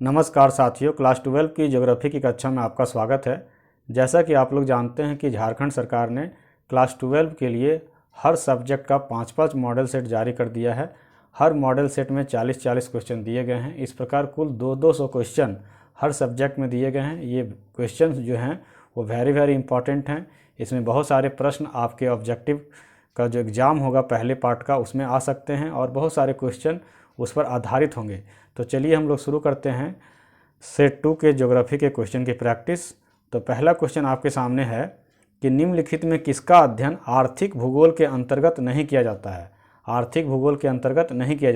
नमस्कार साथियों, क्लास 12 की ज्योग्राफी की कक्षा में आपका स्वागत है। जैसा कि आप लोग जानते हैं कि झारखंड सरकार ने क्लास 12 के लिए हर सब्जेक्ट का 5-5 मॉडल सेट जारी कर दिया है। हर मॉडल सेट में 40-40 क्वेश्चन दिए गए हैं। इस प्रकार कुल 200 क्वेश्चन हर सब्जेक्ट में दिए गए हैं। ये क्वेश्चन जो हैं वो वेरी इंपॉर्टेंट हैं। इसमें बहुत सारे प्रश्न आपके ऑब्जेक्टिव का जो एग्ज़ाम होगा पहले पार्ट का उसमें आ सकते हैं और बहुत सारे क्वेश्चन उस पर आधारित होंगे। तो चलिए हम लोग शुरू करते हैं सेट 2 के ज्योग्राफी के क्वेश्चन की प्रैक्टिस। तो पहला क्वेश्चन आपके सामने है कि निम्नलिखित में किसका अध्ययन आर्थिक भूगोल के अंतर्गत नहीं किया जाता है। आर्थिक भूगोल के अंतर्गत नहीं किया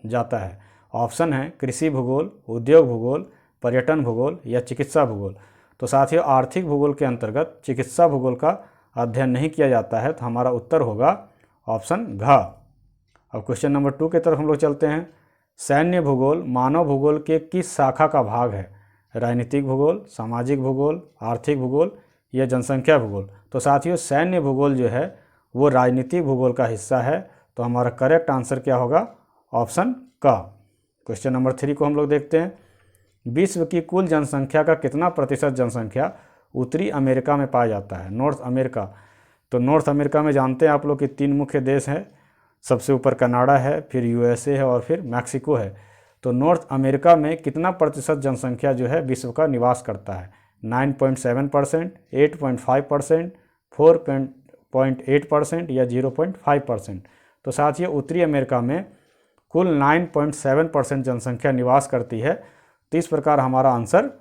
जाता है। ऑप्शन है कृषि भूगोल, उद्योग भूगोल, पर्यटन भूगोल या चिकित्सा भूगोल। तो साथियों, आर्थिक भूगोल के अंतर्गत चिकित्सा भूगोल का अध्ययन नहीं किया जाता है, तो हमारा उत्तर होगा ऑप्शन घ। अब क्वेश्चन नंबर 2 की तरफ हम लोग चलते हैं। सैन्य भूगोल मानव भूगोल के किस शाखा का भाग है? राजनीतिक भूगोल, सामाजिक भूगोल, आर्थिक भूगोल या जनसंख्या भूगोल। तो साथियों, सैन्य भूगोल जो है वो राजनीतिक भूगोल का हिस्सा है। तो हमारा करेक्ट आंसर क्या होगा? ऑप्शन क। क्वेश्चन नंबर 3 को हम लोग देखते हैं। विश्व की कुल जनसंख्या का कितना प्रतिशत जनसंख्या उत्तरी अमेरिका में पाया जाता है? North America. तो नॉर्थ अमेरिका में जानते हैं आप लोग कि 3 मुख्य देश हैं। सबसे ऊपर कनाडा है, फिर यूएसए है और फिर मैक्सिको है। तो नॉर्थ अमेरिका में कितना प्रतिशत जनसंख्या जो है विश्व का निवास करता है? 9.7%, 8.5%, 4.8% या 0.5%। तो साथियों, उत्तरी अमेरिका में कुल 9.7% जनसंख्या निवास करती है। तो इस प्रकार हमारा आंसर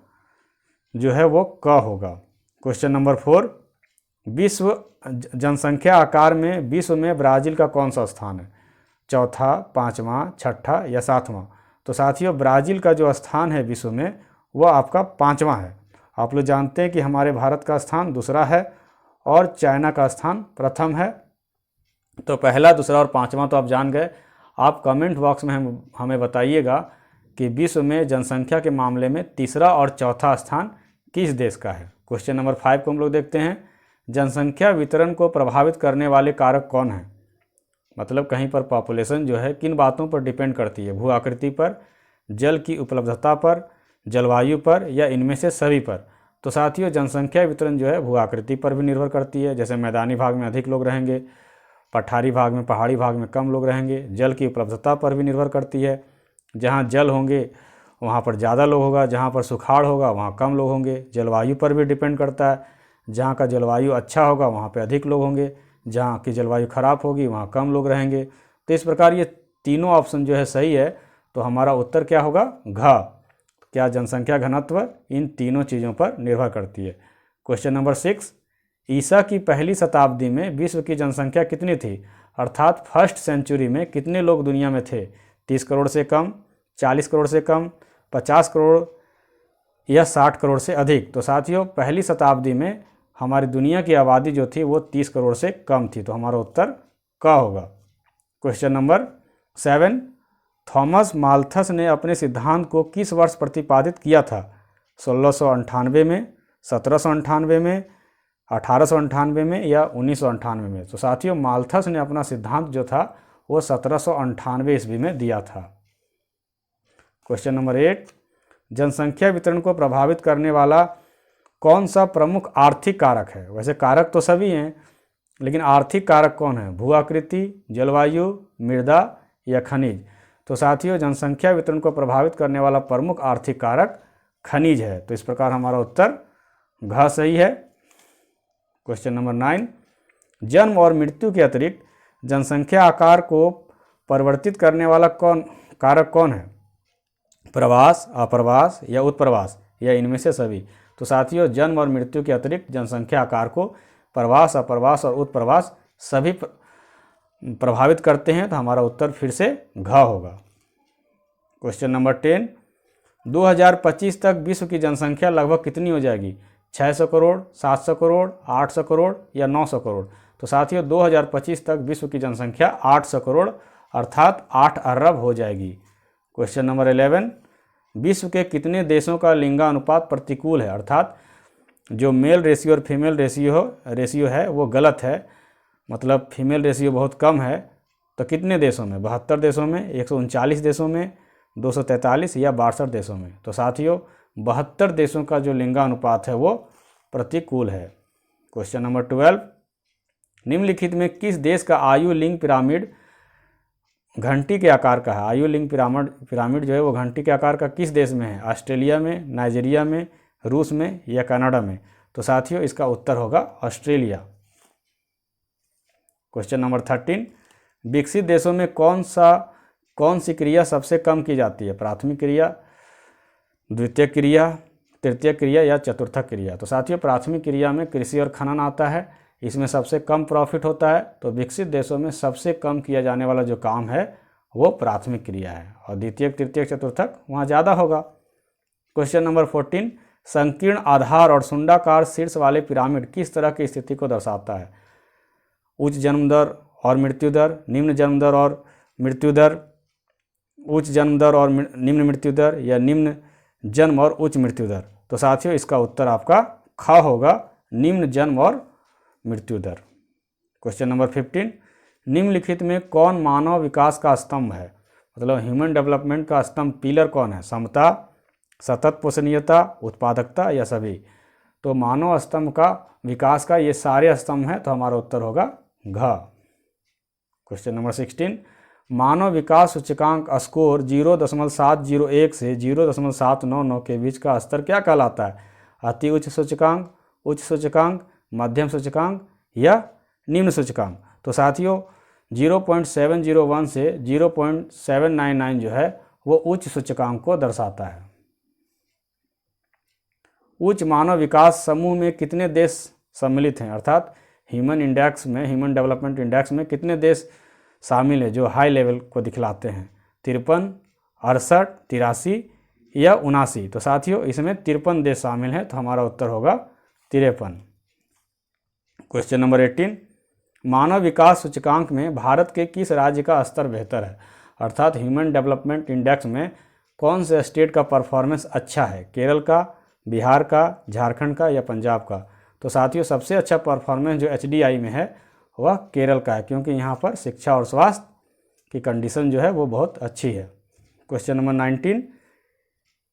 जो है वो क होगा। क्वेश्चन नंबर 4, विश्व जनसंख्या आकार में विश्व में ब्राज़ील का कौन सा स्थान है? चौथा, पाँचवा, छठा या सातवां। तो साथियों, ब्राज़ील का जो स्थान है विश्व में वह आपका 5वां है। आप लोग जानते हैं कि हमारे भारत का स्थान दूसरा है और चाइना का स्थान प्रथम है। तो पहला, दूसरा और 5वां तो आप जान गए। आप कमेंट बॉक्स में हमें बताइएगा कि विश्व में जनसंख्या के मामले में तीसरा और चौथा स्थान किस देश का है। क्वेश्चन नंबर 5 को हम लोग देखते हैं। जनसंख्या वितरण को प्रभावित करने वाले कारक कौन हैं? मतलब कहीं पर पॉपुलेशन जो है किन बातों पर डिपेंड करती है? भू आकृति पर, जल की उपलब्धता पर, जलवायु पर या इनमें से सभी पर। तो साथियों, जनसंख्या वितरण जो है भू आकृति पर भी निर्भर करती है। जैसे मैदानी भाग में अधिक लोग रहेंगे, पठारी भाग में, पहाड़ी भाग में कम लोग रहेंगे। जल की उपलब्धता पर भी निर्भर करती है। जहाँ जल होंगे वहाँ पर ज़्यादा लोग होगा, जहाँ पर सुखाड़ होगा वहाँ कम लोग होंगे। जलवायु पर भी डिपेंड करता है। जहाँ का जलवायु अच्छा होगा वहाँ पे अधिक लोग होंगे, जहाँ की जलवायु खराब होगी वहाँ कम लोग रहेंगे। तो इस प्रकार ये तीनों ऑप्शन जो है सही है। तो हमारा उत्तर क्या होगा? घ। क्या जनसंख्या घनत्व इन तीनों चीज़ों पर निर्भर करती है। क्वेश्चन नंबर 6, ईसा की पहली शताब्दी में विश्व की जनसंख्या कितनी थी? अर्थात फर्स्ट सेंचुरी में कितने लोग दुनिया में थे? 30 करोड़ से कम, 40 करोड़ से कम, 50 करोड़ या 60 करोड़ से अधिक। तो साथियों, पहली शताब्दी में हमारी दुनिया की आबादी जो थी वो 30 करोड़ से कम थी। तो हमारा उत्तर क होगा। क्वेश्चन नंबर 7, थॉमस माल्थस ने अपने सिद्धांत को किस वर्ष प्रतिपादित किया था? 1698 में, 1798 में, 1898 में या 1998 में। तो साथियों, माल्थस ने अपना सिद्धांत जो था वो 1798 ईस्वी में दिया था। क्वेश्चन नंबर 8, जनसंख्या वितरण को प्रभावित करने वाला कौन सा प्रमुख आर्थिक कारक है? वैसे कारक तो सभी हैं, लेकिन आर्थिक कारक कौन है? भू आकृति, जलवायु, मृदा या खनिज। तो साथियों, जनसंख्या वितरण को प्रभावित करने वाला प्रमुख आर्थिक कारक खनिज है। तो इस प्रकार हमारा उत्तर घ सही है। क्वेश्चन नंबर 9, जन्म और मृत्यु के अतिरिक्त जनसंख्या आकार को परिवर्तित करने वाला कारक कौन है? प्रवास, अप्रवास या उत्प्रवास या इनमें से सभी। तो साथियों, जन्म और मृत्यु के अतिरिक्त जनसंख्या आकार को प्रवास, अप्रवास और उत्प्रवास सभी प्रभावित करते हैं। तो हमारा उत्तर फिर से घ होगा। क्वेश्चन नंबर 10, 2025 तक विश्व की जनसंख्या लगभग कितनी हो जाएगी? 600 करोड़, 700 करोड़, 800 करोड़ या 900 करोड़। तो साथियों, 2025 तक विश्व की जनसंख्या 800 करोड़ अर्थात 8 अरब हो जाएगी। क्वेश्चन नंबर 11, विश्व के कितने देशों का लिंगानुपात प्रतिकूल है? अर्थात जो मेल रेशियो और फीमेल रेशियो है वो गलत है, मतलब फीमेल रेशियो बहुत कम है। तो कितने देशों में? 72 देशों में, 139 देशों में, 243 या 62 देशों में। तो साथियों 72 देशों का जो लिंगानुपात है वो प्रतिकूल है। क्वेश्चन नंबर 12, निम्नलिखित में किस देश का आयु लिंग पिरामिड घंटी के आकार का है? आयु लिंग पिरामिड जो है वो घंटी के आकार का किस देश में है? ऑस्ट्रेलिया में, नाइजीरिया में, रूस में या कनाडा में? तो साथियों इसका उत्तर होगा ऑस्ट्रेलिया। क्वेश्चन नंबर 13, विकसित देशों में कौन सी क्रिया सबसे कम की जाती है? प्राथमिक क्रिया, द्वितीय क्रिया, तृतीय क्रिया या चतुर्थक क्रिया? तो साथियों प्राथमिक क्रिया में कृषि और खनन आता है, इसमें सबसे कम प्रॉफिट होता है। तो विकसित देशों में सबसे कम किया जाने वाला जो काम है वो प्राथमिक क्रिया है, और द्वितीय, तृतीय, चतुर्थक वहाँ ज़्यादा होगा। क्वेश्चन नंबर 14, संकीर्ण आधार और शुंडाकार शीर्ष वाले पिरामिड किस तरह की स्थिति को दर्शाता है? उच्च जन्म दर और मृत्यु दर, निम्न जन्म दर और मृत्यु दर, उच्च जन्म दर और निम्न मृत्यु दर, या निम्न जन्म और उच्च मृत्यु दर? तो साथियों इसका उत्तर आपका ख होगा, निम्न जन्म और मृत्यु दर। क्वेश्चन नंबर 15, निम्नलिखित में कौन मानव विकास का स्तंभ है? मतलब ह्यूमन डेवलपमेंट का स्तंभ पिलर कौन है? समता, सतत पोषणीयता, उत्पादकता या सभी? तो मानव स्तंभ का विकास का ये सारे स्तंभ हैं, तो हमारा उत्तर होगा घ। क्वेश्चन नंबर 16, मानव विकास सूचकांक स्कोर 0.701 से 0.799 के बीच का स्तर क्या कहलाता है? अति उच्च सूचकांक, उच्च सूचकांक, मध्यम सूचकांक या निम्न सूचकांक? तो साथियों 0.701 से 0.799 जो है वो उच्च सूचकांक को दर्शाता है। उच्च मानव विकास समूह में कितने देश सम्मिलित हैं? अर्थात ह्यूमन डेवलपमेंट इंडेक्स में कितने देश शामिल है जो हाई लेवल को दिखलाते हैं? 53, 68, 83 या 79? तो साथियों इसमें 53 देश शामिल हैं, तो हमारा उत्तर होगा 53। क्वेश्चन नंबर 18, मानव विकास सूचकांक में भारत के किस राज्य का स्तर बेहतर है? अर्थात ह्यूमन डेवलपमेंट इंडेक्स में कौन से स्टेट का परफॉर्मेंस अच्छा है? केरल का, बिहार का, झारखंड का या पंजाब का? तो साथियों सबसे अच्छा परफॉर्मेंस जो HDI में है वह केरल का है, क्योंकि यहाँ पर शिक्षा और स्वास्थ्य की कंडीशन जो है वो बहुत अच्छी है। क्वेश्चन नंबर 19,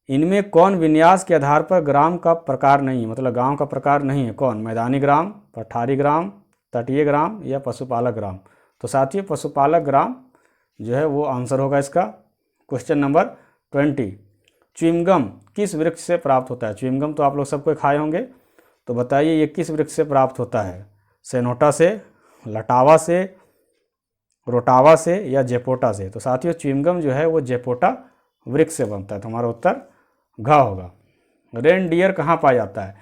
इनमें कौन विन्यास के आधार पर ग्राम का प्रकार नहीं है? मतलब गांव का प्रकार नहीं है? कौन? मैदानी ग्राम, पठारी ग्राम, तटीय ग्राम या पशुपालक ग्राम? तो साथियों पशुपालक ग्राम जो है वो आंसर होगा इसका। क्वेश्चन नंबर 20, च्युइंगम किस वृक्ष से प्राप्त होता है? च्युइंगम तो आप लोग सबको खाए होंगे, तो बताइए ये किस वृक्ष से प्राप्त होता है? सेनोटा से, लटावा से, रोटावा से या जेपोटा से? तो साथियों च्युइंगम जो है वो जेपोटा वृक्ष से बनता है, तो हमारा उत्तर घ होगा। रेन डियर कहाँ पाया जाता है?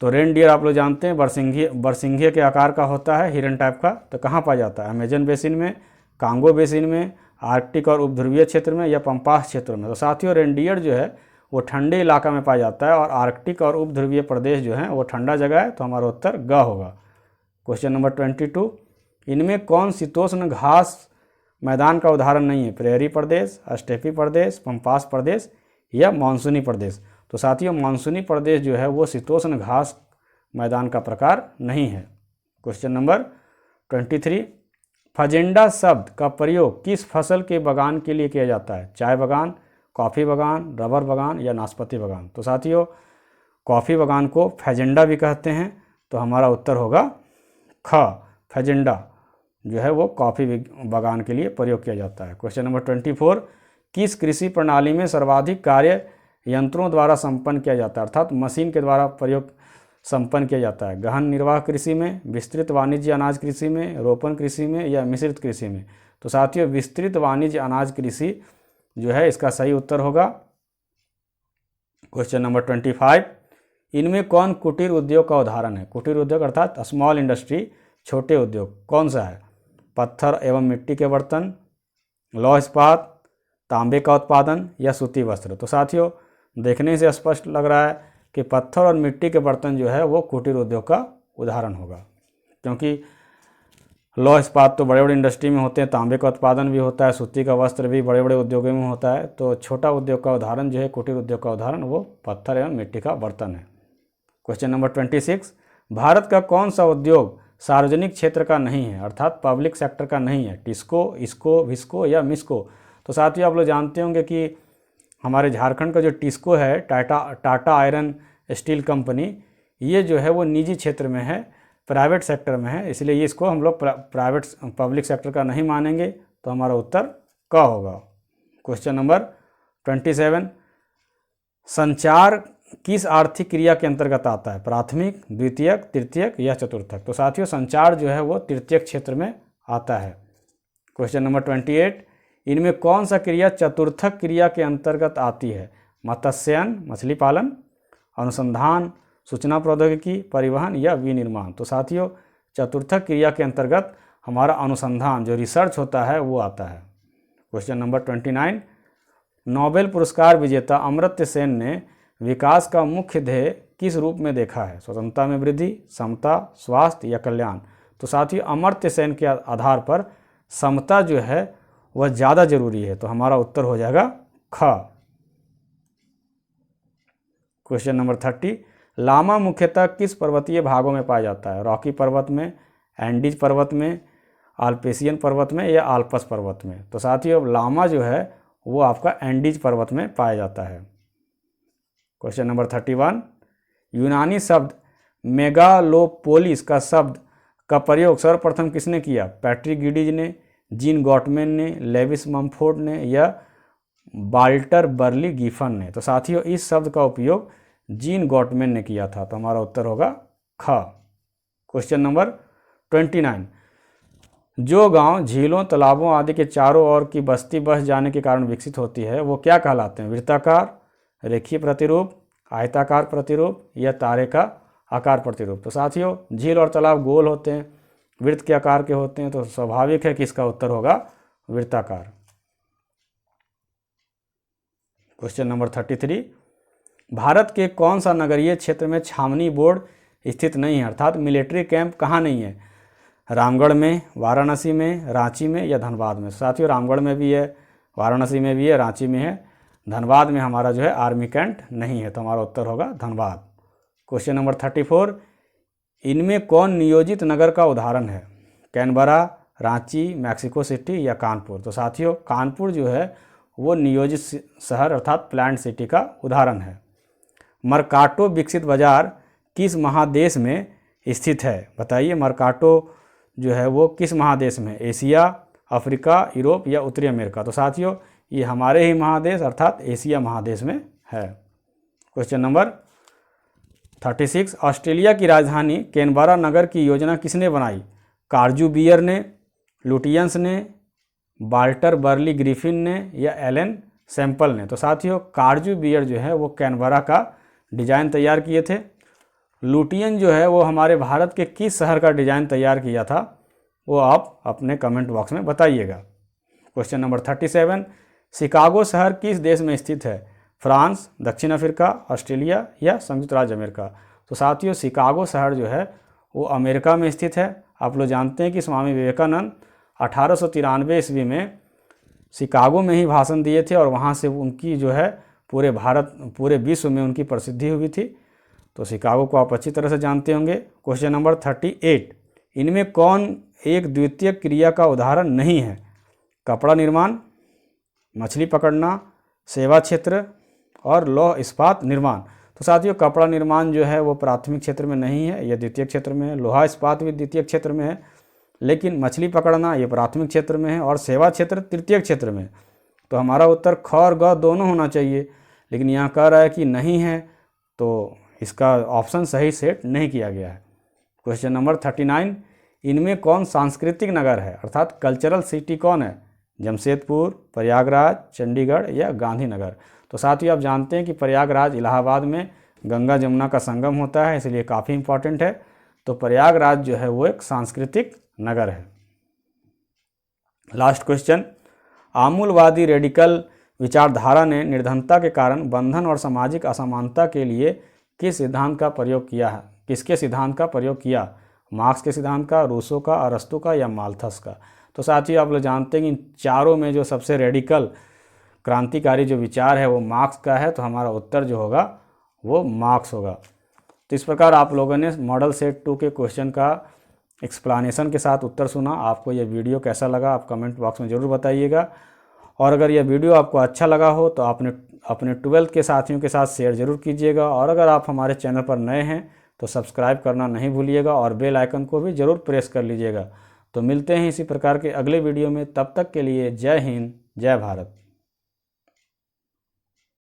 तो रेन डियर आप लोग जानते हैं बरसिंघे के आकार का होता है, हिरन टाइप का। तो कहाँ पाया जाता है? अमेजन बेसिन में, कांगो बेसिन में, आर्कटिक और उपध्रुवीय क्षेत्र में या पंपास क्षेत्र में? तो साथियों रेन डियर जो है वो ठंडे इलाका में पाया जाता है, और आर्कटिक और उपध्रुवीय प्रदेश जो है वो ठंडा जगह है, तो हमारा उत्तर ग होगा। क्वेश्चन नंबर 22, इनमें कौन शीतोष्ण घास मैदान का उदाहरण नहीं है? प्रेयरी प्रदेश, स्टेपी प्रदेश, पंपास प्रदेश या मानसूनी प्रदेश? तो साथियों मानसूनी प्रदेश जो है वो शीतोष्ण घास मैदान का प्रकार नहीं है। क्वेश्चन नंबर 23, फजेंडा शब्द का प्रयोग किस फसल के बगान के लिए किया जाता है? चाय बगान, कॉफ़ी बगान, रबर बगान या नाशपाती बगान? तो साथियों कॉफ़ी बगान को फजेंडा भी कहते हैं, तो हमारा उत्तर होगा ख। फजेंडा जो है वो कॉफ़ी बगान के लिए प्रयोग किया जाता है। क्वेश्चन नंबर 24, किस कृषि प्रणाली में सर्वाधिक कार्य यंत्रों द्वारा संपन्न किया जाता है? अर्थात मशीन के द्वारा प्रयोग संपन्न किया जाता है? गहन निर्वाह कृषि में, विस्तृत वाणिज्य अनाज कृषि में, रोपण कृषि में या मिश्रित कृषि में? तो साथियों विस्तृत वाणिज्य अनाज कृषि जो है इसका सही उत्तर होगा। क्वेश्चन नंबर 25, इनमें कौन कुटीर उद्योग का उदाहरण है? कुटीर उद्योग अर्थात स्मॉल इंडस्ट्री, छोटे उद्योग कौन सा है? पत्थर एवं मिट्टी के बर्तन, लौह इस्पात, तांबे का उत्पादन या सूती वस्त्र? तो साथियों देखने से स्पष्ट लग रहा है कि पत्थर और मिट्टी के बर्तन जो है वो कुटीर उद्योग का उदाहरण होगा, क्योंकि लौह इस्पात तो बड़े बड़े इंडस्ट्री में होते हैं, तांबे का उत्पादन भी होता है, सूती का वस्त्र भी बड़े बड़े उद्योगों में होता है। तो छोटा उद्योग का उदाहरण जो है कुटीर उद्योग का उदाहरण वो पत्थर एवं मिट्टी का बर्तन है। क्वेश्चन नंबर 26, भारत का कौन सा उद्योग सार्वजनिक क्षेत्र का नहीं है? अर्थात पब्लिक सेक्टर का नहीं है? टिस्को, इसको, विस्को या मिस्को? तो साथियों आप लोग जानते होंगे कि हमारे झारखंड का जो टिस्को है, टाटा आयरन स्टील कंपनी, ये जो है वो निजी क्षेत्र में है, प्राइवेट सेक्टर में है, इसलिए ये इसको हम लोग प्राइवेट पब्लिक सेक्टर का नहीं मानेंगे। तो हमारा उत्तर क होगा। क्वेश्चन नंबर 27, संचार किस आर्थिक क्रिया के अंतर्गत आता है? प्राथमिक, द्वितीयक, तृतीयक या चतुर्थक? तो साथियों संचार जो है वो तृतीयक क्षेत्र में आता है। क्वेश्चन नंबर 28, इनमें कौन सा क्रिया चतुर्थक क्रिया के अंतर्गत आती है? मत्स्यन, मछली पालन, अनुसंधान, सूचना प्रौद्योगिकी, परिवहन या विनिर्माण? तो साथियों चतुर्थक क्रिया के अंतर्गत हमारा अनुसंधान जो रिसर्च होता है वो आता है। क्वेश्चन नंबर 29, नोबेल पुरस्कार विजेता अमर्त्य सेन ने विकास का मुख्य ध्येय किस रूप में देखा है? स्वतंत्रता में वृद्धि, समता, स्वास्थ्य या कल्याण? तो साथियों अमर्त्य सेन के आधार पर समता जो है वह ज़्यादा जरूरी है, तो हमारा उत्तर हो जाएगा ख। क्वेश्चन नंबर 30, लामा मुख्यतः किस पर्वतीय भागों में पाया जाता है? रॉकी पर्वत में, एंडीज पर्वत में, आल्पेशियन पर्वत में या आल्पस पर्वत में? तो साथियों लामा जो है वो आपका एंडीज पर्वत में पाया जाता है। क्वेश्चन नंबर 31, यूनानी शब्द मेगालोपोलिस का प्रयोग सर्वप्रथम किसने किया? पैट्रिक गिडीज ने, जीन गॉटमैन ने, लेविस मम्फोर्ड ने या वाल्टर बर्ली गिफन ने? तो साथियों इस शब्द का उपयोग जीन गॉटमैन ने किया था, तो हमारा उत्तर होगा ख। क्वेश्चन नंबर 29, जो गांव झीलों, तालाबों आदि के चारों ओर की बस्ती बस जाने के कारण विकसित होती है वो क्या कहलाते हैं? वृत्ताकार, रेखीय प्रतिरूप, आयताकार प्रतिरूप या तारे का आकार प्रतिरूप? तो साथियों झील और तालाब गोल होते हैं, वृत्त के आकार के होते हैं, तो स्वाभाविक है कि इसका उत्तर होगा वृत्ताकार। क्वेश्चन नंबर 33, भारत के कौन सा नगरीय क्षेत्र में छावनी बोर्ड स्थित नहीं है, अर्थात मिलिट्री कैंप कहाँ नहीं है? रामगढ़ में, वाराणसी में, रांची में या धनबाद में? साथियों रामगढ़ में भी है, वाराणसी में भी है, रांची में है, धनबाद में हमारा जो है आर्मी कैंप नहीं है, तो हमारा उत्तर होगा धनबाद। क्वेश्चन नंबर 34, इनमें कौन नियोजित नगर का उदाहरण है? कैनबरा, रांची, मैक्सिको सिटी या कानपुर? तो साथियों कानपुर जो है वो नियोजित शहर अर्थात प्लान्ड सिटी का उदाहरण है। मर्काटो विकसित बाजार किस महादेश में स्थित है? बताइए मर्काटो जो है वो किस महादेश में? एशिया, अफ्रीका, यूरोप या उत्तरी अमेरिका? तो साथियों ये हमारे ही महादेश अर्थात एशिया महादेश में है। क्वेश्चन नंबर 36, ऑस्ट्रेलिया की राजधानी कैनबरा नगर की योजना किसने बनाई? कार्जू बियर ने, लुटियंस ने, वाल्टर बर्ली ग्रिफिन ने या एलन सैंपल ने? तो साथियों कार्जू बियर जो है वो कैनबरा का डिज़ाइन तैयार किए थे। लुटियन जो है वो हमारे भारत के किस शहर का डिज़ाइन तैयार किया था वो आप अपने कमेंट बॉक्स में बताइएगा। क्वेश्चन नंबर 37, शिकागो शहर किस देश में स्थित है? फ्रांस, दक्षिण अफ्रीका, ऑस्ट्रेलिया या संयुक्त राज्य अमेरिका? तो साथियों शिकागो शहर जो है वो अमेरिका में स्थित है। आप लोग जानते हैं कि स्वामी विवेकानंद 1893 ईस्वी में शिकागो में ही भाषण दिए थे और वहाँ से उनकी जो है पूरे विश्व में उनकी प्रसिद्धि हुई थी, तो शिकागो को आप अच्छी तरह से जानते होंगे। क्वेश्चन नंबर 38, इनमें कौन एक द्वितीय क्रिया का उदाहरण नहीं है? कपड़ा निर्माण, मछली पकड़ना, सेवा क्षेत्र और लौह इस्पात निर्माण? तो साथियों कपड़ा निर्माण जो है वो प्राथमिक क्षेत्र में नहीं है, यह द्वितीय क्षेत्र में है। लोहा इस्पात भी द्वितीय क्षेत्र में है, लेकिन मछली पकड़ना ये प्राथमिक क्षेत्र में है और सेवा क्षेत्र तृतीय क्षेत्र में। तो हमारा उत्तर ख और ग दोनों होना चाहिए, लेकिन यहाँ कह रहा है कि नहीं है, तो इसका ऑप्शन सही सेट नहीं किया गया है। क्वेश्चन नंबर 39, इनमें कौन सांस्कृतिक नगर है अर्थात कल्चरल सिटी कौन है? जमशेदपुर, प्रयागराज, चंडीगढ़ या गांधीनगर? तो साथियों आप जानते हैं कि प्रयागराज इलाहाबाद में गंगा जमुना का संगम होता है, इसलिए काफ़ी इंपॉर्टेंट है। तो प्रयागराज जो है वो एक सांस्कृतिक नगर है। लास्ट क्वेश्चन, आमूलवादी रेडिकल विचारधारा ने निर्धनता के कारण बंधन और सामाजिक असमानता के लिए किस सिद्धांत का प्रयोग किया है? किसके सिद्धांत का प्रयोग किया? मार्क्स के सिद्धांत का, रूसो का, अरस्तु का या माल्थस का? तो साथियों आप लोग जानते हैं कि चारों में जो सबसे रेडिकल क्रांतिकारी जो विचार है वो मार्क्स का है, तो हमारा उत्तर जो होगा वो मार्क्स होगा। तो इस प्रकार आप लोगों ने मॉडल सेट 2 के क्वेश्चन का एक्सप्लेनेशन के साथ उत्तर सुना। आपको ये वीडियो कैसा लगा आप कमेंट बॉक्स में ज़रूर बताइएगा। और अगर यह वीडियो आपको अच्छा लगा हो तो आपने अपने 12th के साथियों के साथ शेयर ज़रूर कीजिएगा। और अगर आप हमारे चैनल पर नए हैं तो सब्सक्राइब करना नहीं भूलिएगा और बेल आइकन को भी ज़रूर प्रेस कर लीजिएगा। तो मिलते हैं इसी प्रकार के अगले वीडियो में, तब तक के लिए जय हिंद, जय भारत।